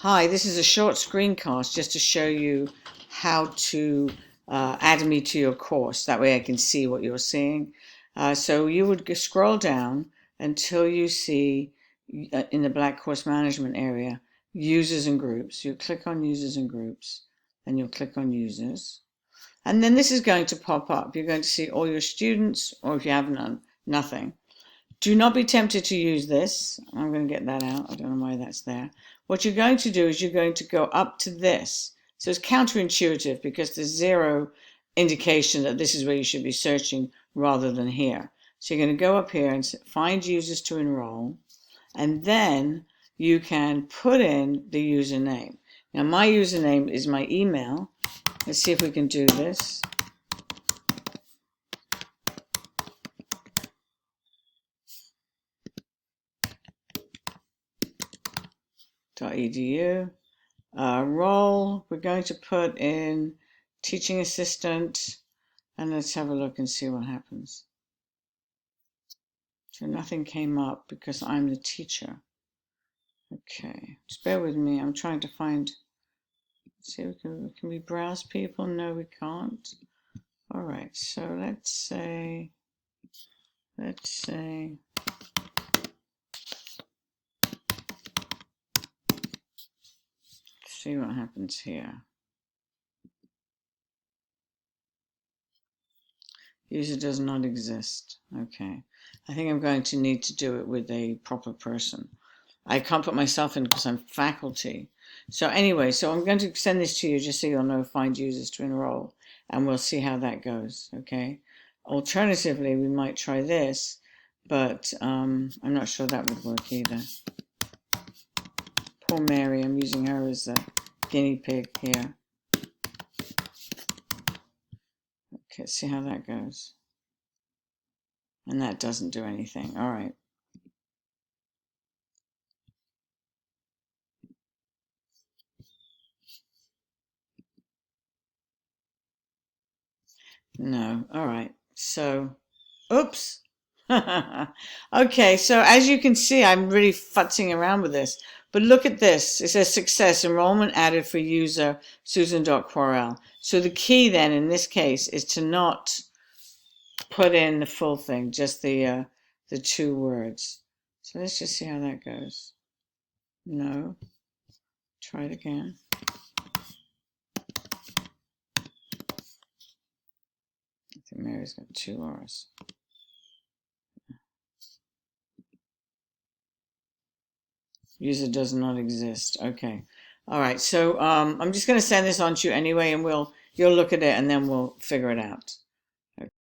Hi, this is a short screencast just to show you how to add me to your course. That way I can see what you're seeing. So you would scroll down until you see in the Black Course Management area, users and groups. You click on users and groups, and you'll click on users. And then this is going to pop up. You're going to see all your students, or if you have none, nothing. Do not be tempted to use this. I'm going to get that out. I don't know why that's there. What you're going to do is you're going to go up to this. So it's counterintuitive because there's zero indication that this is where you should be searching rather than here. So you're going to go up here and find users to enroll, and then you can put in the username. Now my username is my email. Let's see if we can do this. .edu. Role, we're going to put in teaching assistant, and let's have a look and see what happens. So nothing came up because I'm the teacher. Okay, just bear with me. I'm trying to find, see, can we browse people? No, we can't. All right, so let's say, see what happens here. User does not exist. Okay. I think I'm going to need to do it with a proper person. I can't put myself in because I'm faculty. So anyway, so I'm going to send this to you just so you'll know find users to enroll, and we'll see how that goes, okay? Alternatively, we might try this, but I'm not sure that would work either. Poor Mary, I'm using her as a guinea pig here. Okay, see how that goes. And that doesn't do anything. All right. No. All right. So, oops. Okay, so as you can see, I'm really futzing around with this. But look at this. It says success, enrollment added for user Susan.Quarel. So the key then in this case is to not put in the full thing, just the 2 words. So let's just see how that goes. No. Try it again. I think Mary's got 2 R's. User does not exist. Okay. All right. So I'm just going to send this on to you anyway, and you'll look at it, and then we'll figure it out.